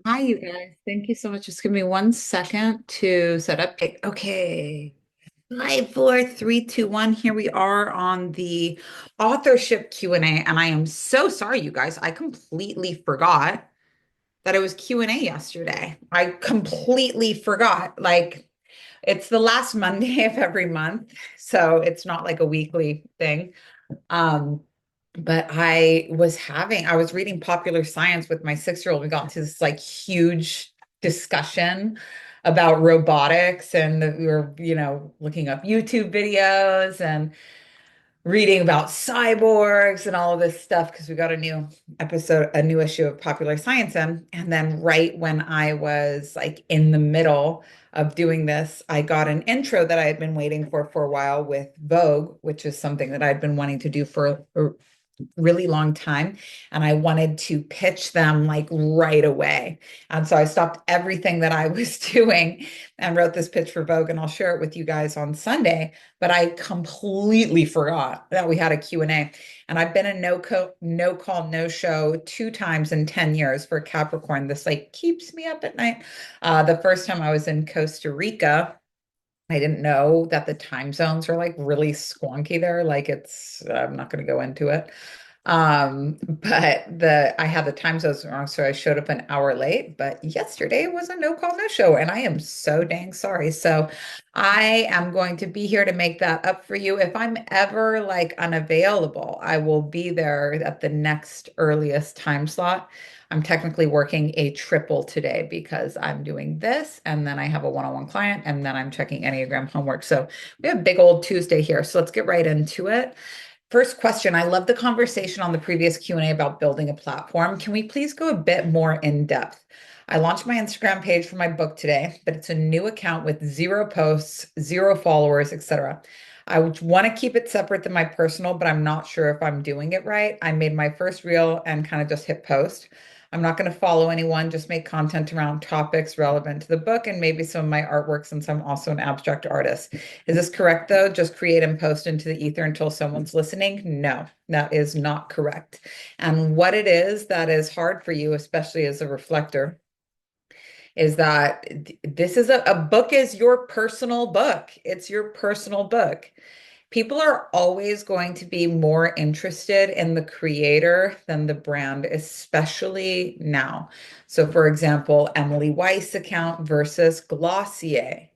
Hi, you guys. Thank you so much. Just give me 1 second to set up. Okay. 5, 4, 3, 2, 1. Here we are on the authorship Q&A. And I am so sorry, you guys. I completely forgot that it was Q&A yesterday. I completely forgot. Like, it's the last Monday of every month, so it's not like a weekly thing. Um, but I was reading Popular Science with my 6-year-old. We got into this like huge discussion about robotics, and we were, looking up YouTube videos and reading about cyborgs and all of this stuff because we got a new issue of Popular Science in. And then right when I was like in the middle of doing this, I got an intro that I had been waiting for a while with Vogue, which is something that I'd been wanting to do for a really long time. And I wanted to pitch them like right away. And so I stopped everything that I was doing and wrote this pitch for Vogue, and I'll share it with you guys on Sunday. But I completely forgot that we had a Q&A. And I've been a no call, no show 2 times in 10 years for Capricorn. This like keeps me up at night. The first time I was in Costa Rica, I didn't know that the time zones are like really squonky there. I'm not going to go into it. But I had the time zones wrong, so I showed up an hour late. But yesterday was a no call, no show, and I am so dang sorry. So I am going to be here to make that up for you. If I'm ever like unavailable, I will be there at the next earliest time slot. I'm technically working a triple today because I'm doing this, and then I have a one-on-one client, and then I'm checking Enneagram homework. So we have a big old Tuesday here. So let's get right into it. First question. I love the conversation on the previous Q&A about building a platform. Can we please go a bit more in depth? I launched my Instagram page for my book today, but it's a new account with 0 posts, 0 followers, etc. I want to keep it separate than my personal, but I'm not sure if I'm doing it right. I made my first reel and kind of just hit post. I'm not going to follow anyone, just make content around topics relevant to the book and maybe some of my artwork, since I'm also an abstract artist. Is this correct, though? Just create and post into the ether until someone's listening? No, that is not correct. And what it is that is hard for you, especially as a reflector, is that this is a book is your personal book. It's your personal book. People are always going to be more interested in the creator than the brand, especially now. So, for example, Emily Weiss account versus Glossier.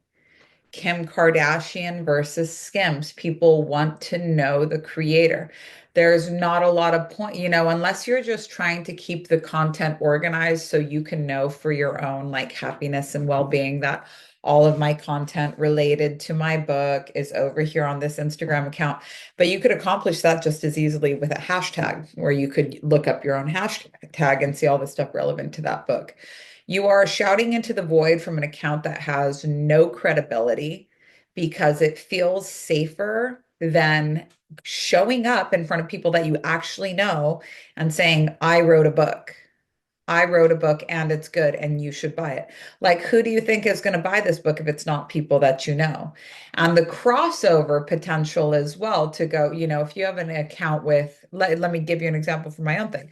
Kim Kardashian versus Skims. People want to know the creator. There's not a lot of point, unless you're just trying to keep the content organized so you can know for your own like happiness and well-being that all of my content related to my book is over here on this Instagram account. But you could accomplish that just as easily with a hashtag, where you could look up your own hashtag and see all the stuff relevant to that book. You are shouting into the void from an account that has no credibility because it feels safer than showing up in front of people that you actually know and saying, I wrote a book. I wrote a book and it's good and you should buy it. Like, who do you think is going to buy this book if it's not people that you know? And the crossover potential as well to go, if you have an account with, let me give you an example for my own thing.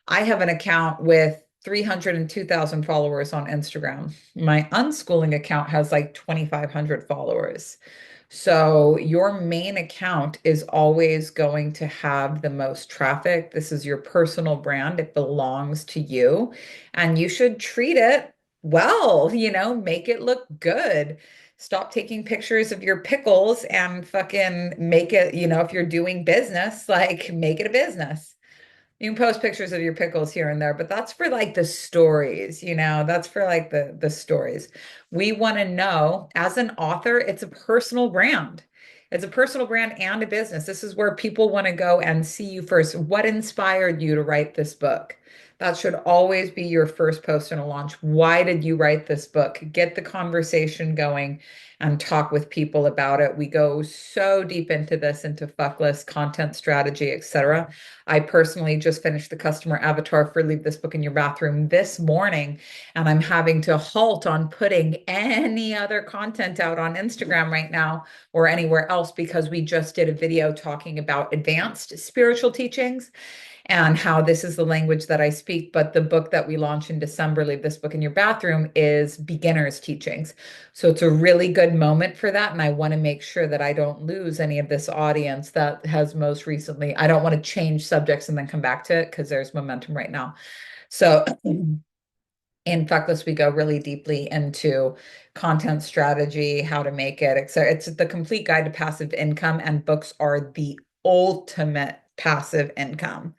I have an account with 302,000 followers on Instagram. My unschooling account has like 2,500 followers. So your main account is always going to have the most traffic. This is your personal brand. It belongs to you, and you should treat it well, make it look good. Stop taking pictures of your pickles and fucking make it, if you're doing business, like make it a business. You can post pictures of your pickles here and there, but that's for like the stories, that's for like the stories. We want to know, as an author, it's a personal brand. It's a personal brand and a business. This is where people want to go and see you first. What inspired you to write this book? That should always be your first post in a launch. Why did you write this book? Get the conversation going and talk with people about it. We go so deep into this, into fuckless content strategy, etc. I personally just finished the customer avatar for Leave This Book in Your Bathroom this morning, and I'm having to halt on putting any other content out on Instagram right now or anywhere else because we just did a video talking about advanced spiritual teachings. and how this is the language that I speak. But the book that we launch in December, Leave This Book in Your Bathroom, is beginner's teachings. So it's a really good moment for that. And I want to make sure that I don't lose any of this audience that has most recently, I don't want to change subjects and then come back to it because there's momentum right now. So in Feckless, we go really deeply into content strategy, how to make it, etc. It's the complete guide to passive income, and books are the ultimate passive income,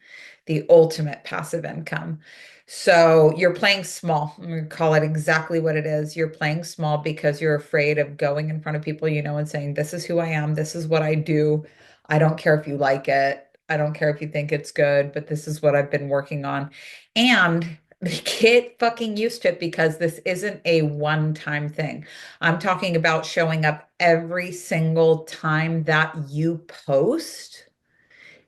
the ultimate passive income. So you're playing small. I'm going to call it exactly what it is. You're playing small because you're afraid of going in front of people you know and saying, "This is who I am. This is what I do. I don't care if you like it. I don't care if you think it's good, but this is what I've been working on." And get fucking used to it because this isn't a one-time thing. I'm talking about showing up every single time that you post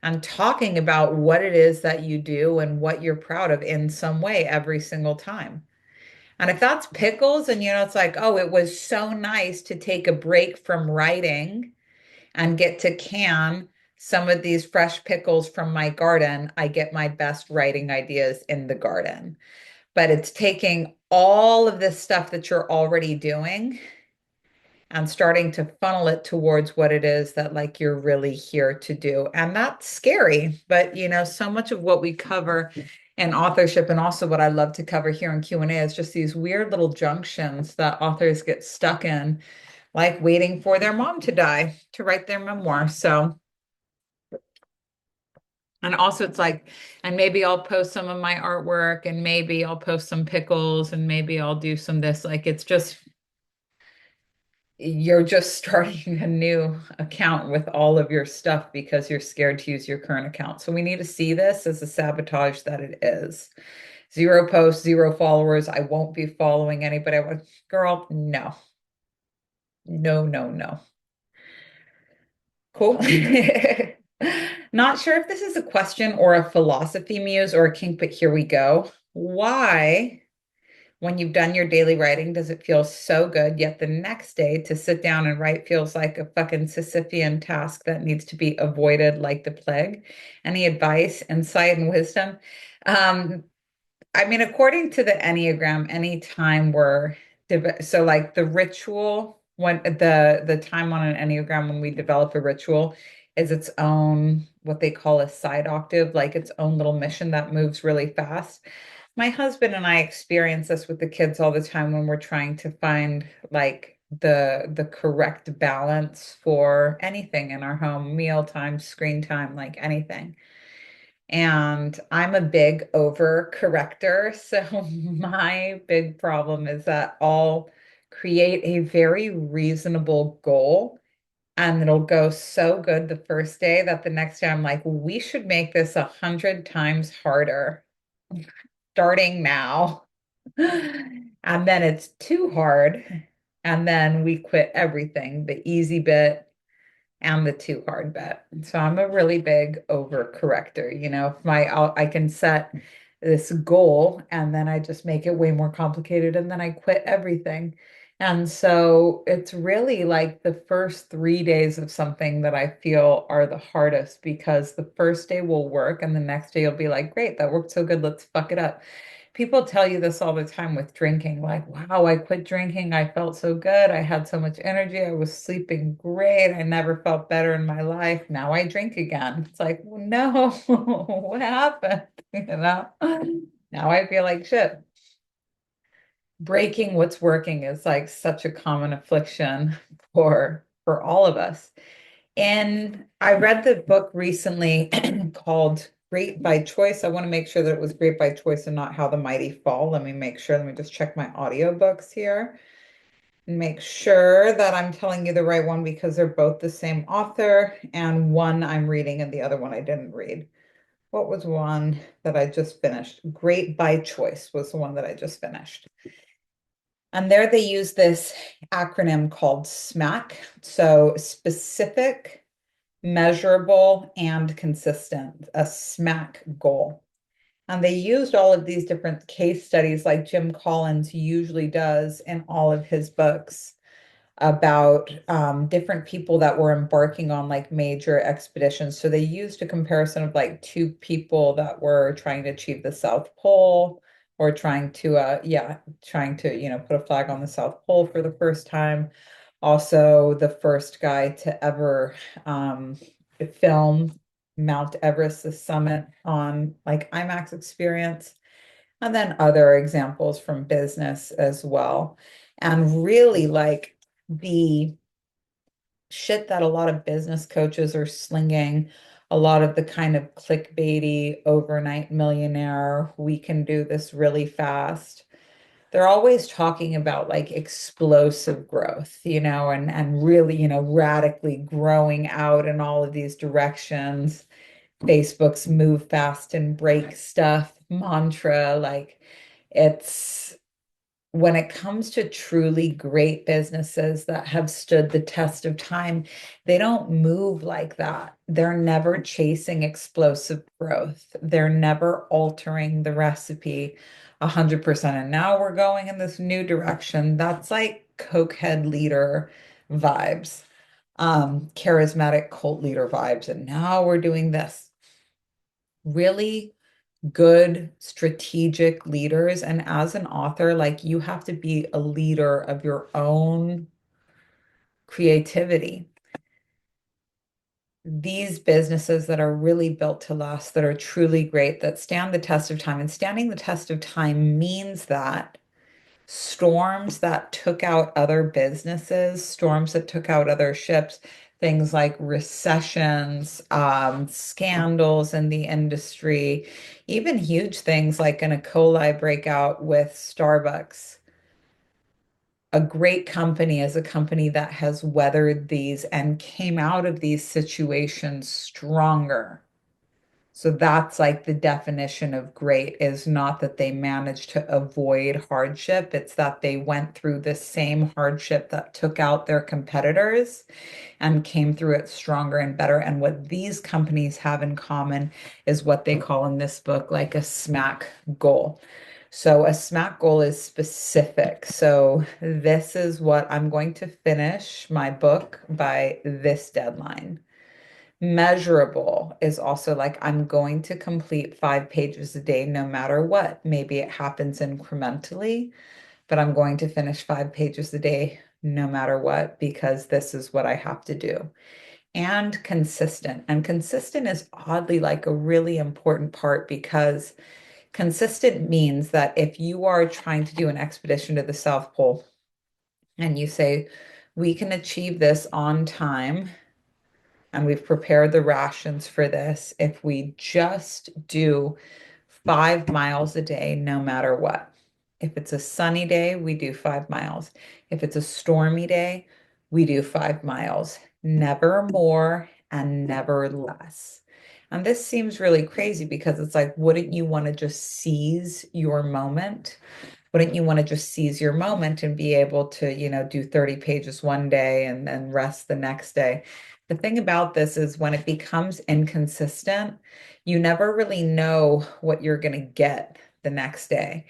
and talking about what it is that you do and what you're proud of in some way every single time. And if that's pickles and it's like, oh, it was so nice to take a break from writing and get to can some of these fresh pickles from my garden, I get my best writing ideas in the garden. But it's taking all of this stuff that you're already doing and starting to funnel it towards what it is that like you're really here to do. And that's scary, but so much of what we cover in authorship and also what I love to cover here in Q&A is just these weird little junctions that authors get stuck in, like waiting for their mom to die to write their memoir. So, and also it's like, and maybe I'll post some of my artwork and maybe I'll post some pickles and maybe I'll do some this. Like it's just, you're just starting a new account with all of your stuff because you're scared to use your current account. So we need to see this as a sabotage that it is. Zero posts, zero followers. I won't be following anybody. Girl, no, no, no, no. Cool. Not sure if this is a question or a philosophy muse or a kink, but here we go. Why, when you've done your daily writing, does it feel so good, yet the next day to sit down and write feels like a fucking Sisyphean task that needs to be avoided like the plague? Any advice, insight, and wisdom? Um, I mean, according to the Enneagram, any time we're so like the ritual when the time on an Enneagram when we develop a ritual is its own what they call a side octave, like its own little mission that moves really fast. My husband and I experience this with the kids all the time when we're trying to find like the correct balance for anything in our home, meal time, screen time, like anything. And I'm a big over corrector. So my big problem is that I'll create a very reasonable goal and it'll go so good the first day that the next day I'm like, we should make this 100 times harder starting now. And then it's too hard. And then we quit everything, the easy bit and the too hard bet. So I'm a really big overcorrector. If I can set this goal and then I just make it way more complicated and then I quit everything. And so it's really like the first 3 days of something that I feel are the hardest because the first day will work and the next day you'll be like, great, that worked so good, let's fuck it up. People tell you this all the time with drinking, like, wow, I quit drinking. I felt so good. I had so much energy. I was sleeping great. I never felt better in my life. Now I drink again. It's like, well, no, what happened? Now I feel like shit. Breaking what's working is like such a common affliction for all of us. And I read the book recently called Great by Choice. I want to make sure that it was Great by Choice and not How the Mighty Fall. Let me make sure. Let me just check my audiobooks here and make sure that I'm telling you the right one because they're both the same author and one I'm reading and the other one I didn't read. What was one that I just finished? Great by Choice was the one that I just finished. And there they use this acronym called SMAC. So specific, measurable, and consistent, a SMAC goal. And they used all of these different case studies like Jim Collins usually does in all of his books about different people that were embarking on like major expeditions. So they used a comparison of like two people that were trying to achieve the South Pole or trying to, put a flag on the South Pole for the first time. Also, the first guy to ever film Mount Everest, the summit on like IMAX experience, and then other examples from business as well. And really like the shit that a lot of business coaches are slinging, a lot of the kind of clickbaity overnight millionaire, we can do this really fast. They're always talking about like explosive growth, and really, radically growing out in all of these directions. Facebook's move fast and break stuff mantra, like it's when it comes to truly great businesses that have stood the test of time, they don't move like that. They're never chasing explosive growth. They're never altering the recipe 100%. And now we're going in this new direction. That's like cokehead leader vibes, charismatic cult leader vibes. And now we're doing this. Really good strategic leaders. And as an author, like you have to be a leader of your own creativity. These businesses that are really built to last, that are truly great, that stand the test of time. And standing the test of time means that storms that took out other businesses, storms that took out other ships, things like recessions, scandals in the industry, even huge things like an E. coli breakout with Starbucks. A great company is a company that has weathered these and came out of these situations stronger. So that's like the definition of great, is not that they managed to avoid hardship. It's that they went through the same hardship that took out their competitors and came through it stronger and better. And what these companies have in common is what they call in this book like a SMAC goal. So a SMAC goal is specific. So this is what I'm going to finish my book by this deadline. Measurable is also like I'm going to complete 5 pages a day no matter what. Maybe it happens incrementally, but I'm going to finish 5 pages a day no matter what because this is what I have to do. And consistent. And consistent is oddly like a really important part because consistent means that if you are trying to do an expedition to the South Pole and you say, we can achieve this on time and we've prepared the rations for this if we just do 5 miles a day, no matter what. If it's a sunny day, we do 5 miles. If it's a stormy day, we do 5 miles, never more and never less. And this seems really crazy because it's like, wouldn't you want to just seize your moment? Wouldn't you want to just seize your moment and be able to, do 30 pages one day and then rest the next day? The thing about this is when it becomes inconsistent, you never really know what you're going to get the next day.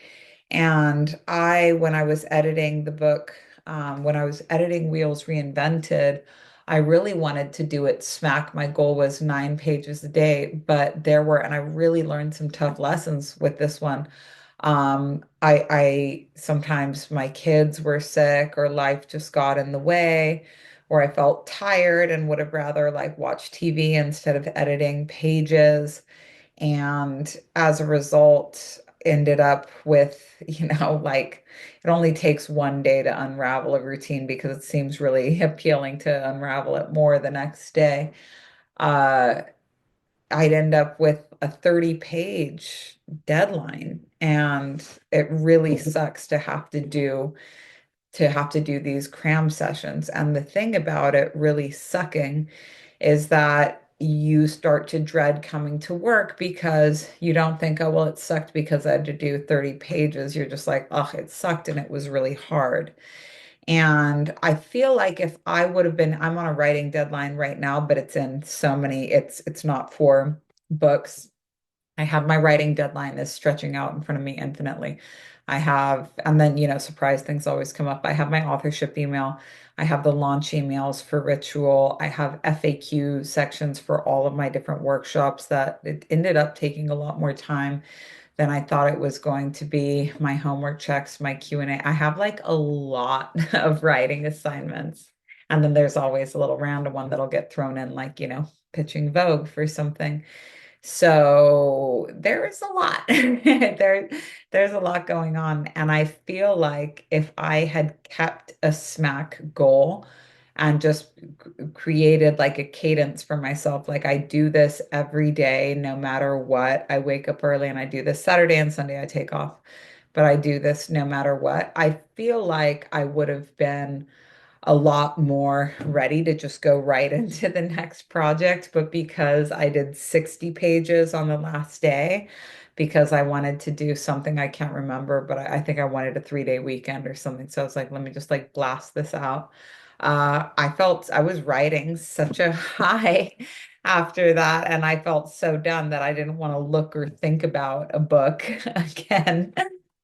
And when I was editing the book, when I was editing Wheels Reinvented, I really wanted to do it smack. My goal was 9 pages a day, but and I really learned some tough lessons with this one. I sometimes my kids were sick or life just got in the way, or I felt tired and would have rather like watch TV instead of editing pages. And as a result, ended up with, like it only takes one day to unravel a routine because it seems really appealing to unravel it more the next day. Uh, I'd end up with a 30-page deadline, and it really sucks to have to do these cram sessions. And the thing about it really sucking is that you start to dread coming to work because you don't think, oh, well, it sucked because I had to do 30 pages. You're just like, oh, it sucked and it was really hard. And I feel like if I would have been, I'm on a writing deadline right now, but it's in so many, it's not for books. I have my writing deadline is stretching out in front of me infinitely. I have, and then, surprise things always come up. I have my authorship email. I have the launch emails for Ritual. I have FAQ sections for all of my different workshops that it ended up taking a lot more time than I thought it was going to be. My homework checks, my Q&A. I have like a lot of writing assignments. And then there's always a little random one that'll get thrown in, like, pitching Vogue for something. So there's a lot. There's a lot going on. And I feel like if I had kept a smack goal and just created like a cadence for myself, like I do this every day, no matter what. I wake up early and I do this Saturday and Sunday, I take off, but I do this no matter what. I feel like I would have been a lot more ready to just go right into the next project. But because I did 60 pages on the last day, because I wanted to do something I can't remember, but I think I wanted a 3-day weekend or something. So I was like, let me just like blast this out. I felt I was riding such a high after that, and I felt so done that I didn't want to look or think about a book again.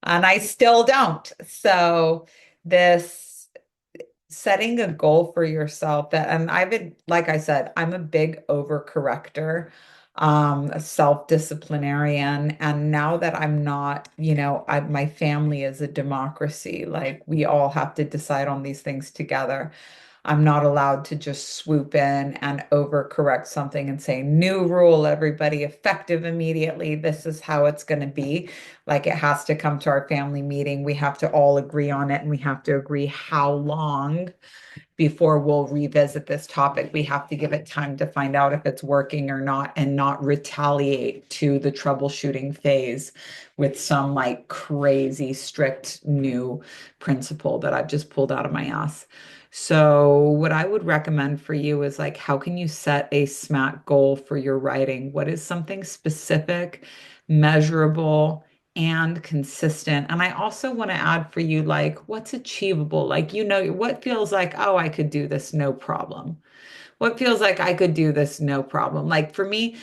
And I still don't. So this setting a goal for yourself that, and I've been, like I said, I'm a big overcorrector, a self-disciplinarian. And now that I'm not, my family is a democracy, like we all have to decide on these things together. I'm not allowed to just swoop in and overcorrect something and say, new rule, everybody, effective immediately. This is how it's going to be. Like it has to come to our family meeting. We have to all agree on it and we have to agree how long before we'll revisit this topic. We have to give it time to find out if it's working or not and not retaliate to the troubleshooting phase with some like crazy strict new principle that I've just pulled out of my ass. So, what I would recommend for you is like, how can you set a SMART goal for your writing? What is something specific, measurable, and consistent? And I also want to add for you, like, what's achievable? Like, what feels like, oh, I could do this, no problem. What feels like I could do this, no problem. Like for me,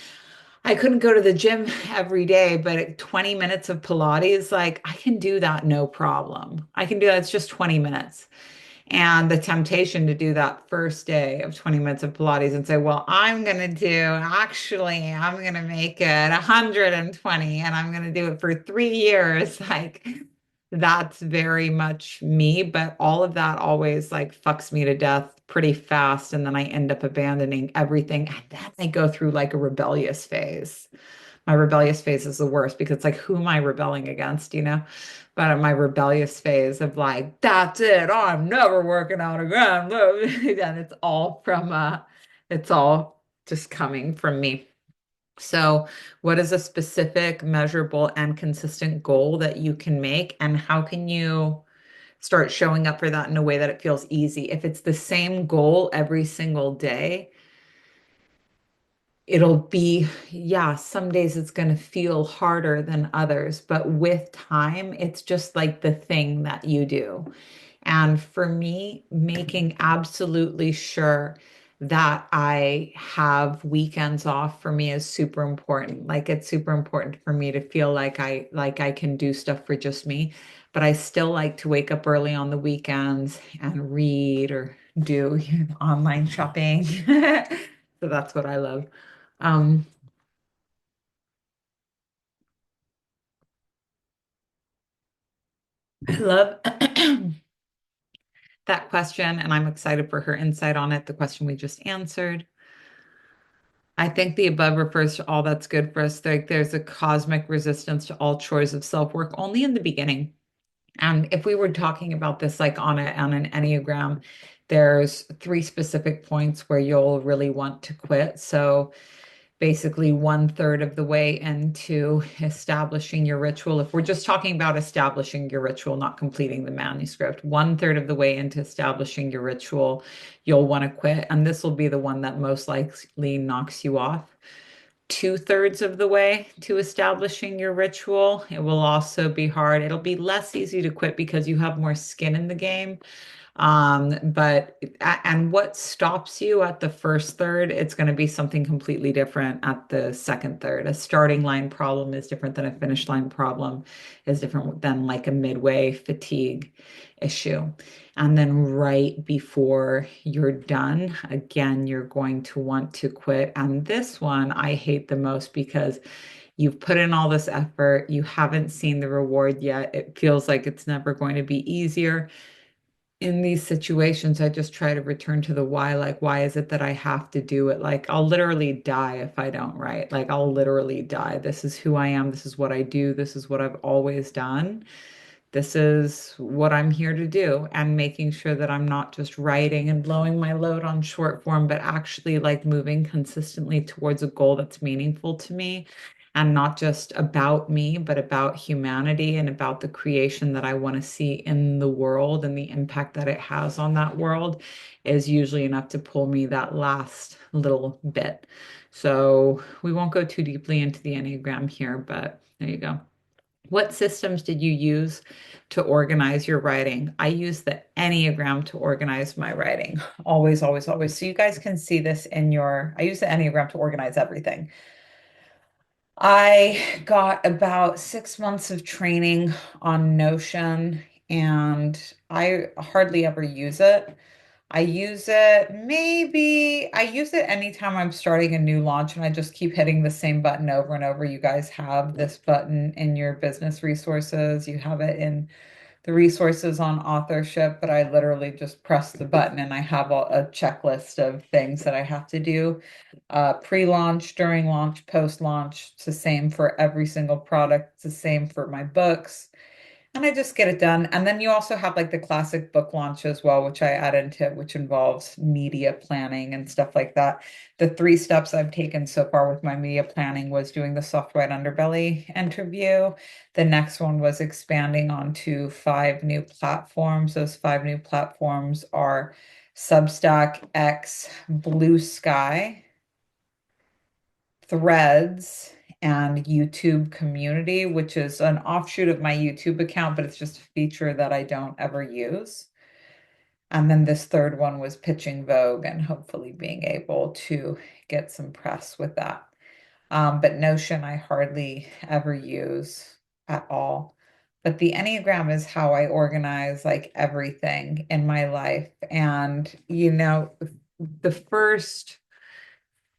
I couldn't go to the gym every day, but at 20 minutes of Pilates, like I can do that, no problem. I can do that. It's just 20 minutes. And the temptation to do that first day of 20 minutes of Pilates and say, well, I'm going to make it 120 and I'm going to do it for 3 years. Like that's very much me, but all of that always like fucks me to death pretty fast. And then I end up abandoning everything. And then I go through like a rebellious phase. My rebellious phase is the worst because it's like, who am I rebelling against, But in my rebellious phase of like, that's it, I'm never working out again. And it's all just coming from me. So, what is a specific, measurable, and consistent goal that you can make? And how can you start showing up for that in a way that it feels easy? If it's the same goal every single day, it'll be, yeah, some days it's going to feel harder than others, but with time, it's just like the thing that you do. And for me, making absolutely sure that I have weekends off for me is super important. Like it's super important for me to feel like I can do stuff for just me, but I still like to wake up early on the weekends and read or do online shopping. So that's what I love. Um, I love that question, and I'm excited for her insight on it, the question we just answered. I think the above refers to all that's good for us. Like there's a cosmic resistance to all chores of self-work only in the beginning. And if we were talking about this like on an Enneagram, there's three specific points where you'll really want to quit. So basically 1/3 of the way into establishing your ritual. If we're just talking about establishing your ritual, not completing the manuscript, 1/3 of the way into establishing your ritual, you'll want to quit. And this will be the one that most likely knocks you off. 2/3 of the way to establishing your ritual, it will also be hard. It'll be less easy to quit because you have more skin in the game, And what stops you at the first third, it's going to be something completely different at the second third. A starting line problem is different than a finish line problem, is different than like a midway fatigue issue. And then right before you're done, again, you're going to want to quit. And this one I hate the most because you've put in all this effort, you haven't seen the reward yet. It feels like it's never going to be easier. In these situations, I just try to return to the why. Like, why is it that I have to do it? Like, I'll literally die if I don't write. Like, I'll literally die. This is who I am. This is what I do. This is what I've always done. This is what I'm here to do. And making sure that I'm not just writing and blowing my load on short form, but actually like moving consistently towards a goal that's meaningful to me and not just about me, but about humanity and about the creation that I want to see in the world and the impact that it has on that world is usually enough to pull me that last little bit. So we won't go too deeply into the Enneagram here, but there you go. What systems did you use to organize your writing? I use the Enneagram to organize my writing. Always, always, always. So you guys can see this in I use the Enneagram to organize everything. I got about 6 months of training on Notion and I hardly ever use it. I use it anytime I'm starting a new launch and I just keep hitting the same button over and over. You guys have this button in your business resources, you have it in the resources on authorship, but I literally just press the button and I have a checklist of things that I have to do. Pre-launch, during launch, post-launch. It's the same for every single product. It's the same for my books. And I just get it done. And then you also have like the classic book launch as well, which I add into it, which involves media planning and stuff like that. The 3 steps I've taken so far with my media planning was doing the Soft White Underbelly interview. The next one was expanding onto 5 new platforms. Those 5 new platforms are Substack, X, Blue Sky, Threads, and YouTube Community, which is an offshoot of my YouTube account, but it's just a feature that I don't ever use. And then this third one was pitching Vogue and hopefully being able to get some press with that. But Notion I hardly ever use at all. But the Enneagram is how I organize like everything in my life. And, the first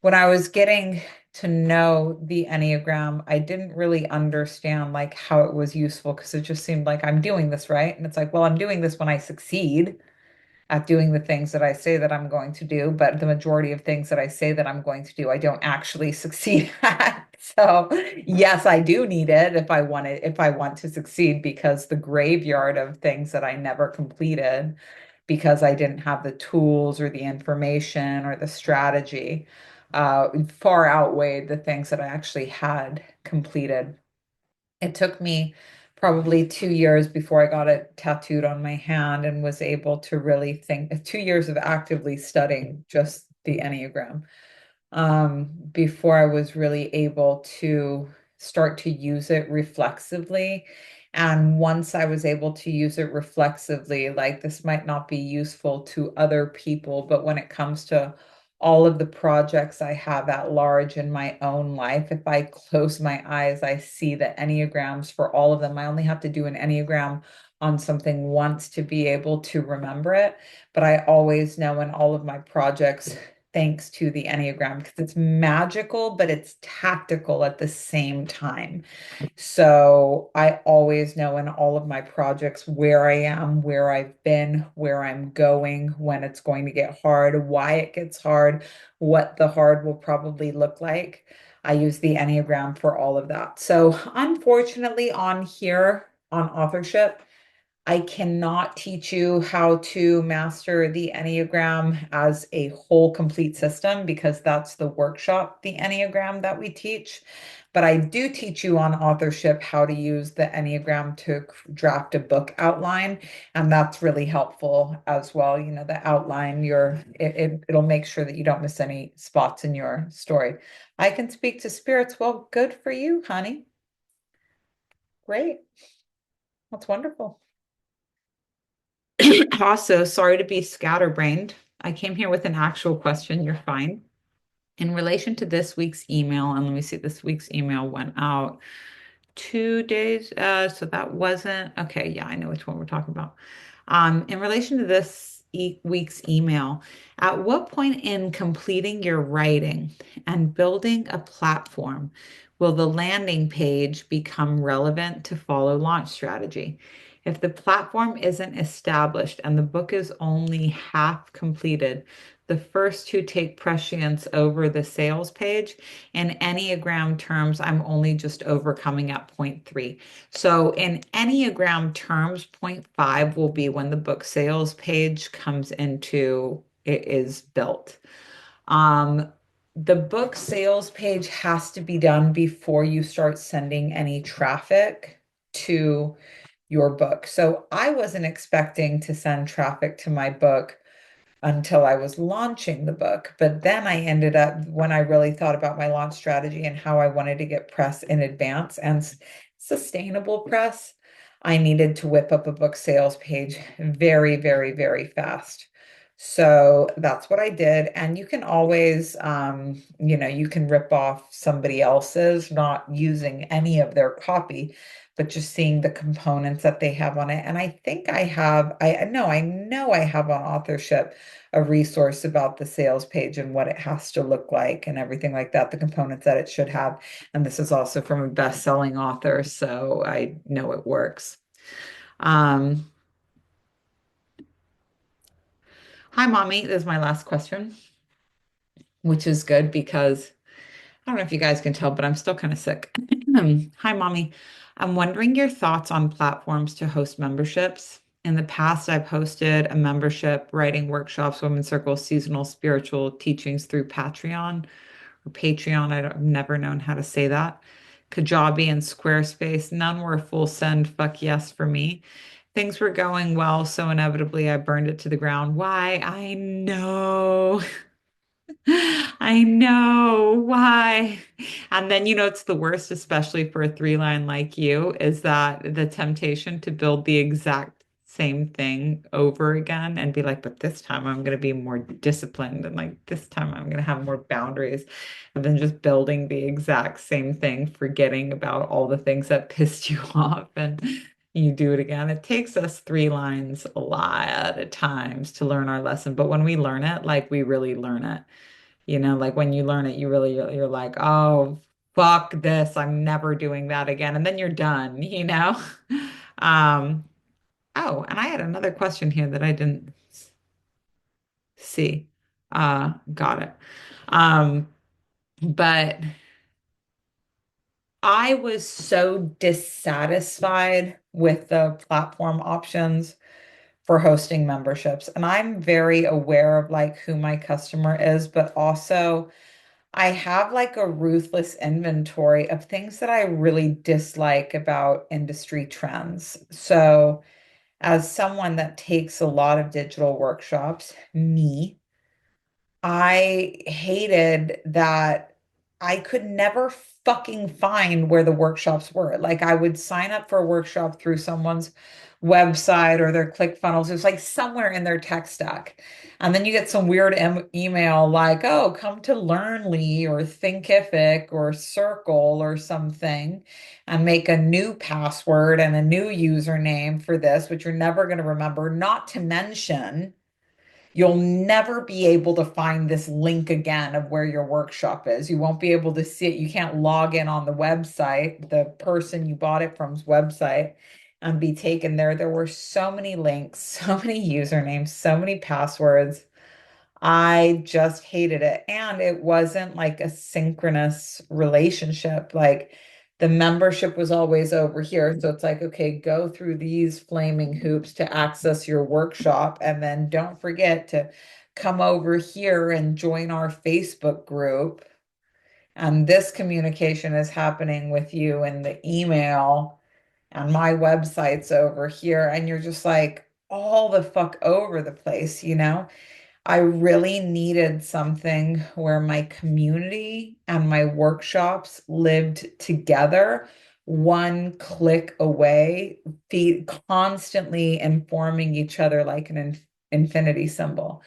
when I was getting to know the Enneagram, I didn't really understand like how it was useful because it just seemed like I'm doing this right. And it's like, well, I'm doing this when I succeed at doing the things that I say that I'm going to do, but the majority of things that I say that I'm going to do, I don't actually succeed at. So, yes, I do need it if I want to succeed because the graveyard of things that I never completed because I didn't have the tools or the information or the strategy far outweighed the things that I actually had completed. It took me probably 2 years before I got it tattooed on my hand and was able to really think 2 years of actively studying just the Enneagram before I was really able to start to use it reflexively. And once I was able to use it reflexively, like this might not be useful to other people, but when it comes to all of the projects I have at large in my own life, if I close my eyes, I see the Enneagrams for all of them. I only have to do an Enneagram on something once to be able to remember it. But I always know in all of my projects thanks to the Enneagram because it's magical, but it's tactical at the same time. So I always know in all of my projects where I am, where I've been, where I'm going, when it's going to get hard, why it gets hard, what the hard will probably look like. I use the Enneagram for all of that. So unfortunately, on here on authorship, I cannot teach you how to master the Enneagram as a whole complete system because that's the workshop, the Enneagram that we teach. But I do teach you on authorship how to use the Enneagram to draft a book outline. And that's really helpful as well. The outline, it'll make sure that you don't miss any spots in your story. I can speak to spirits. Well, good for you, honey. Great. That's wonderful. Also, sorry to be scatterbrained. I came here with an actual question. You're fine. In relation to this week's email, and let me see, this week's email went out 2 days. So that wasn't okay. Yeah, I know which one we're talking about. In relation to this week's email, at what point in completing your writing and building a platform will the landing page become relevant to follow launch strategy? If the platform isn't established and the book is only half completed, the first two take prescience over the sales page. In Enneagram terms, I'm only just overcoming at point three. So in Enneagram terms, point five will be when the book sales page comes into it is built. Um, the book sales page has to be done before you start sending any traffic to your book. So I wasn't expecting to send traffic to my book until I was launching the book. But then I ended up, when I really thought about my launch strategy and how I wanted to get press in advance and sustainable press, I needed to whip up a book sales page very, very, very fast. So that's what I did. And you can always, you can rip off somebody else's, not using any of their copy, but just seeing the components that they have on it. And I think I know I have on authorship a resource about the sales page and what it has to look like and everything like that, the components that it should have. And this is also from a best-selling author, so I know it works. Um, Hi, mommy. This is my last question, which is good because I don't know if you guys can tell, but I'm still kind of sick. Hi, mommy. I'm wondering your thoughts on platforms to host memberships. In the past, I've hosted a membership, writing workshops, women's circles, seasonal spiritual teachings through Patreon or Patreon. I've never known how to say that. Kajabi and Squarespace. None were a full send, fuck yes for me. Things were going well, so inevitably I burned it to the ground. Why? I know. I know why. And then, it's the worst, especially for a three line like you, is that the temptation to build the exact same thing over again and be like, but this time I'm going to be more disciplined and like this time I'm going to have more boundaries. And then just building the exact same thing, forgetting about all the things that pissed you off and you do it again. It takes us three lines a lot of times to learn our lesson, but when we learn it, like we really learn it. Like when you learn it, you're like, oh, fuck this. I'm never doing that again. And then you're done. Um, oh, and I had another question here that I didn't see. Got it. Um, but I was so dissatisfied with the platform options for hosting memberships. And I'm very aware of like who my customer is, but also I have like a ruthless inventory of things that I really dislike about industry trends. So, as someone that takes a lot of digital workshops, me, I hated that I could never fucking find where the workshops were. Like I would sign up for a workshop through someone's website or their ClickFunnels. It was like somewhere in their tech stack. And then you get some weird email like, oh, come to Learnly or Thinkific or Circle or something and make a new password and a new username for this, which you're never going to remember, not to mention you'll never be able to find this link again of where your workshop is. You won't be able to see it. You can't log in on the website, the person you bought it from's website, and be taken there. There were so many links, so many usernames, so many passwords. I just hated it. And it wasn't like a synchronous relationship. Like the membership was always over here. So it's like, okay, go through these flaming hoops to access your workshop. And then don't forget to come over here and join our Facebook group. And this communication is happening with you in the email, and my website's over here. And you're just like all the fuck over the place. I really needed something where my community and my workshops lived together one click away, feed constantly informing each other like an infinity symbol.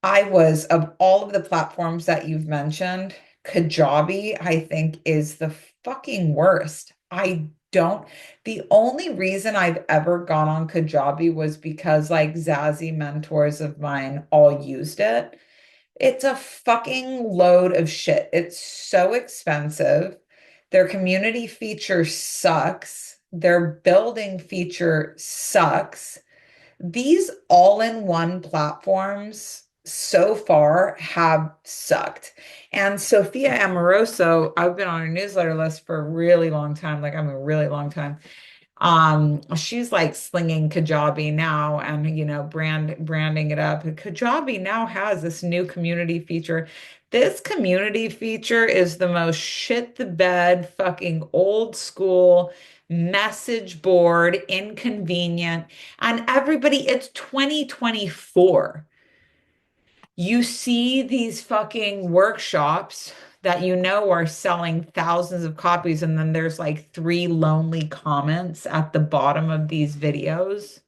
I was, of all of the platforms that you've mentioned, Kajabi, I think, is the fucking worst. The only reason I've ever gone on Kajabi was because like Zazie mentors of mine all used it. It's a fucking load of shit. It's so expensive. Their community feature sucks. Their building feature sucks. These all-in-one platforms so far have sucked. And Sophia Amoroso, I've been on her newsletter list for a really long time, like I mean a really long time. She's like slinging Kajabi now and branding it up. Kajabi now has this new community feature. This community feature is the most shit the bed, fucking old school message board, inconvenient. And everybody, it's 2024. You see these fucking workshops that you know are selling thousands of copies, and then there's like three lonely comments at the bottom of these videos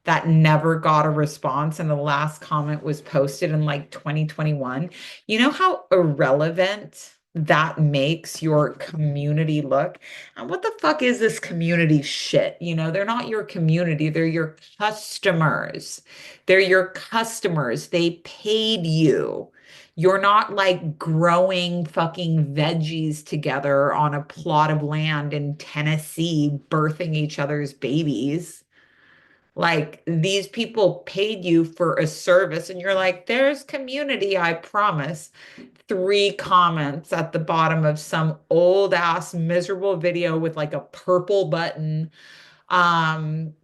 that never got a response, and the last comment was posted in like 2021. You know how irrelevant that makes your community look? And what the fuck is this community shit? They're not your community, they're your customers. They're your customers. They paid you. You're not like growing fucking veggies together on a plot of land in Tennessee, birthing each other's babies. Like these people paid you for a service, and you're like, there's community, I promise. Three comments at the bottom of some old ass miserable video with like a purple button.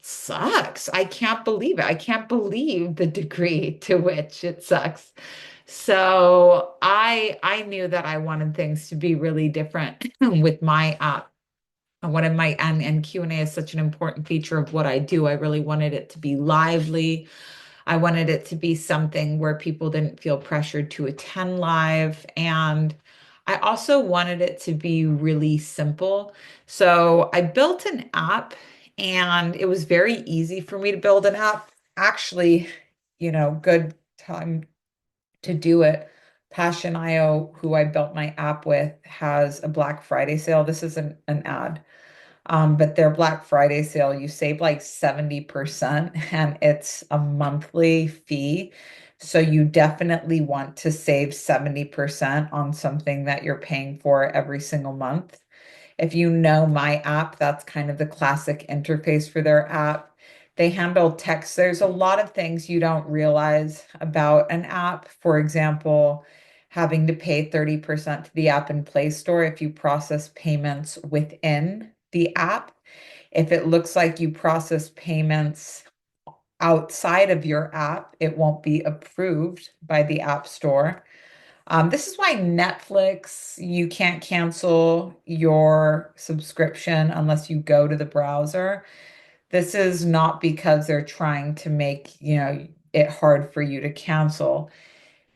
Sucks. I can't believe it. I can't believe the degree to which it sucks. So I knew that I wanted things to be really different with my app. And Q&A is such an important feature of what I do. I really wanted it to be lively. I wanted it to be something where people didn't feel pressured to attend live. And I also wanted it to be really simple. So I built an app, and it was very easy for me to build an app. Actually, good time to do it. Passion.io, who I built my app with, has a Black Friday sale. This isn't an ad. But their Black Friday sale, you save like 70%, and it's a monthly fee. So you definitely want to save 70% on something that you're paying for every single month. If you know my app, that's kind of the classic interface for their app. They handle text. There's a lot of things you don't realize about an app. For example, having to pay 30% to the app in Play Store if you process payments within the app. If it looks like you process payments outside of your app, it won't be approved by the App Store. This is why Netflix, you can't cancel your subscription unless you go to the browser. This is not because they're trying to make, it hard for you to cancel.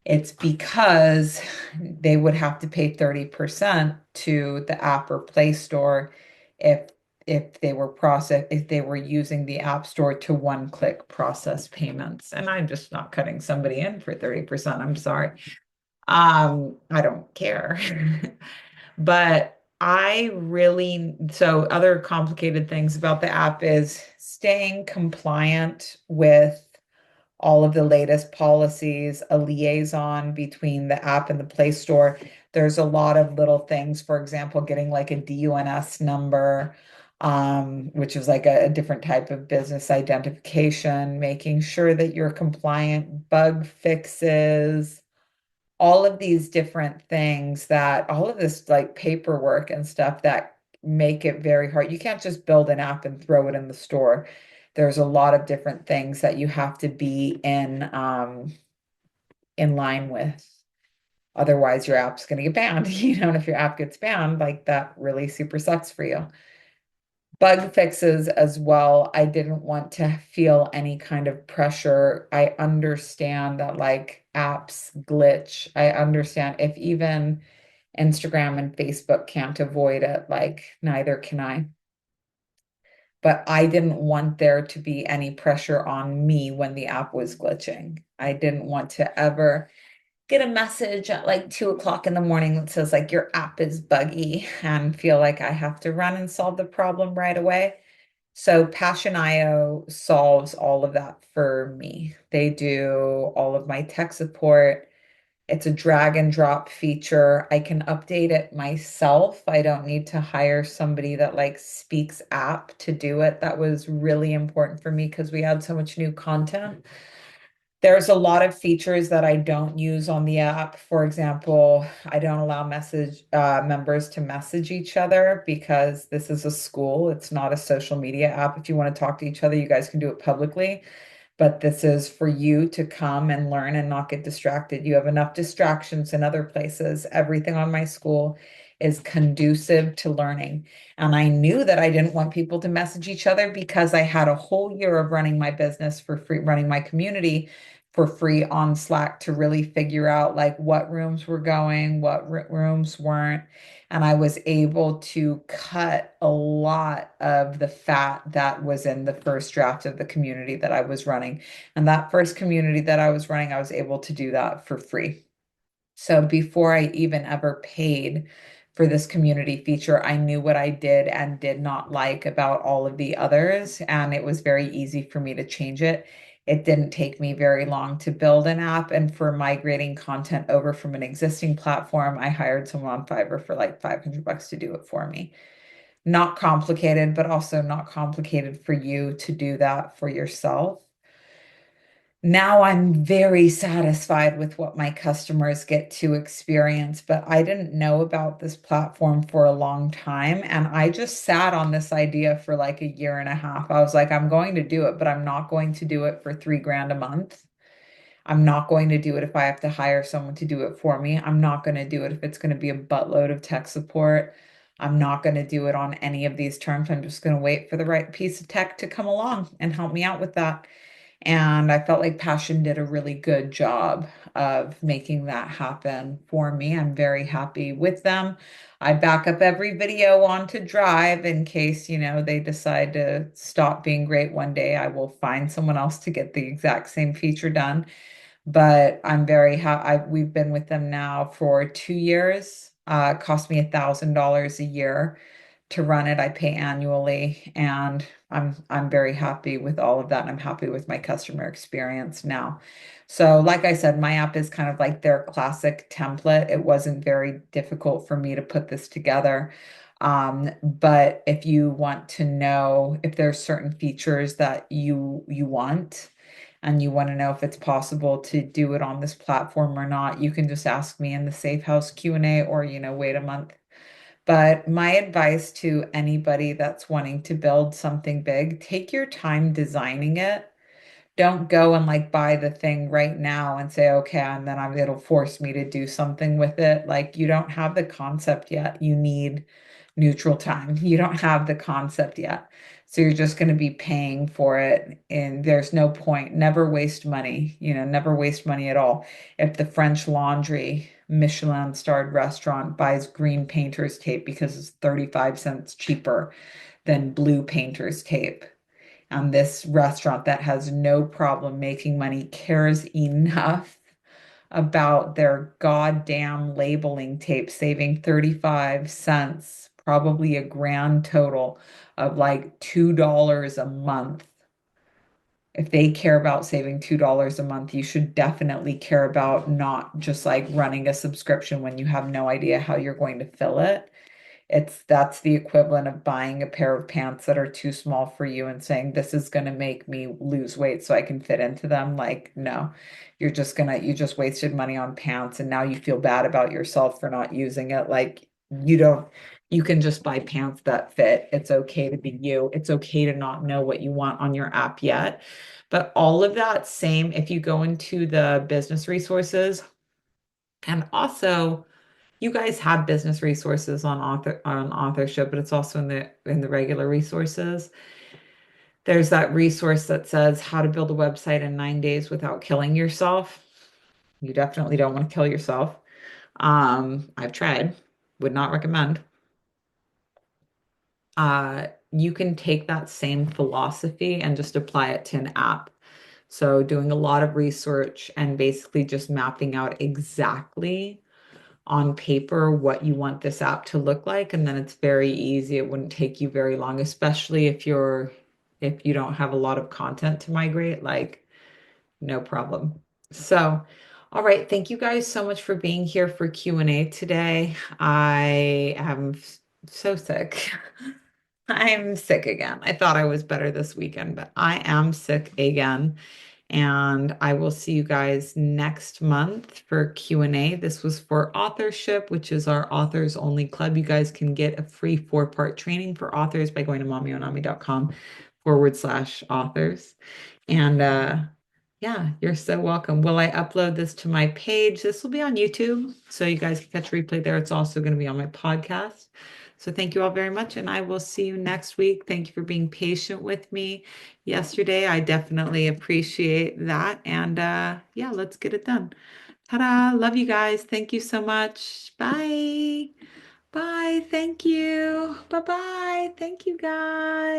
It's because they would have to pay 30% to the app or Play Store if if they were using the App Store to one-click process payments. And I'm just not cutting somebody in for 30%. I'm sorry. I don't care. But so other complicated things about the app is staying compliant with all of the latest policies, a liaison between the app and the Play Store. There's a lot of little things, for example, getting like a DUNS number, which is like a different type of business identification, making sure that you're compliant, bug fixes, all of these different things that all of this like paperwork and stuff that make it very hard. You can't just build an app and throw it in the store. There's a lot of different things that you have to be in line with. Otherwise, your app's going to get banned, and if your app gets banned, like that really super sucks for you. Bug fixes as well. I didn't want to feel any kind of pressure. I understand that like apps glitch. I understand if even Instagram and Facebook can't avoid it, like neither can I. But I didn't want there to be any pressure on me when the app was glitching. I didn't want to ever get a message at like 2 o'clock in the morning that says like your app is buggy and feel like I have to run and solve the problem right away. So Passion.io solves all of that for me. They do all of my tech support. It's a drag and drop feature. I can update it myself. I don't need to hire somebody that like speaks app to do it. That was really important for me because we had so much new content. There's a lot of features that I don't use on the app. For example, I don't allow message members to message each other because this is a school. It's not a social media app. If you want to talk to each other, you guys can do it publicly, but this is for you to come and learn and not get distracted. You have enough distractions in other places. Everything on my school is conducive to learning. And I knew that I didn't want people to message each other because I had a whole year of running my business for free, running my community for free on Slack to really figure out like what rooms were going, what rooms weren't. And I was able to cut a lot of the fat that was in the first draft of the community that I was running. And that first community that I was running, I was able to do that for free. So before I even ever paid for this community feature, I knew what I did and did not like about all of the others, and it was very easy for me to change it. It didn't take me very long to build an app, and for migrating content over from an existing platform, I hired someone on Fiverr for like 500 bucks to do it for me. Not complicated, but also not complicated for you to do that for yourself. Now I'm very satisfied with what my customers get to experience, but I didn't know about this platform for a long time. And I just sat on this idea for like a year and a half. I was like, I'm going to do it, but I'm not going to do it for 3 grand a month. I'm not going to do it if I have to hire someone to do it for me. I'm not going to do it if it's going to be a buttload of tech support. I'm not going to do it on any of these terms. I'm just going to wait for the right piece of tech to come along and help me out with that. And I felt like Passion did a really good job of making that happen for me. I'm very happy with them. I back up every video onto Drive in case, they decide to stop being great one day. I will find someone else to get the exact same feature done. But I'm very happy. We've been with them now for 2 years. It cost me $1,000 a year to run it. I pay annually, and I'm very happy with all of that. And I'm happy with my customer experience now. So, like I said, my app is kind of like their classic template. It wasn't very difficult for me to put this together. But if you want to know if there's certain features that you want, and you want to know if it's possible to do it on this platform or not, you can just ask me in the Safe House Q&A, or, wait a month. But my advice to anybody that's wanting to build something big, take your time designing it. Don't go and like buy the thing right now and say, okay, and then it'll force me to do something with it. Like you don't have the concept yet. You need neutral time. You don't have the concept yet. So you're just going to be paying for it. And there's no point. Never waste money, never waste money at all. If the French Laundry Michelin starred restaurant buys green painter's tape because it's 35 cents cheaper than blue painter's tape, and this restaurant that has no problem making money cares enough about their goddamn labeling tape, saving 35 cents, probably a grand total of like $2 a month. If they care about saving $2 a month, you should definitely care about not just like running a subscription when you have no idea how you're going to fill it. That's the equivalent of buying a pair of pants that are too small for you and saying this is going to make me lose weight so I can fit into them. Like, no, you just wasted money on pants and now you feel bad about yourself for not using it. Like, you can just buy pants that fit. It's okay to be you. It's okay to not know what you want on your app yet. But all of that same, if you go into the business resources, and also you guys have business resources on authorship, but it's also in the regular resources. There's that resource that says how to build a website in 9 days without killing yourself. You definitely don't want to kill yourself. I've tried, would not recommend. You can take that same philosophy and just apply it to an app. So doing a lot of research and basically just mapping out exactly on paper what you want this app to look like, and then it's very easy. It wouldn't take you very long, especially if you don't have a lot of content to migrate, like no problem. So, all right, thank you guys so much for being here for Q&A today. I am so sick. I'm sick again. I thought I was better this weekend, but I am sick again. And I will see you guys next month for Q&A. This was for authorship, which is our authors only club. You guys can get a free 4-part training for authors by going to mommyonami.com/authors. And yeah, you're so welcome. Will I upload this to my page? This will be on YouTube, so you guys can catch a replay there. It's also going to be on my podcast. So thank you all very much, and I will see you next week. Thank you for being patient with me yesterday. I definitely appreciate that. And yeah, let's get it done. Ta-da! Love you guys. Thank you so much. Bye. Bye. Thank you. Bye-bye. Thank you guys.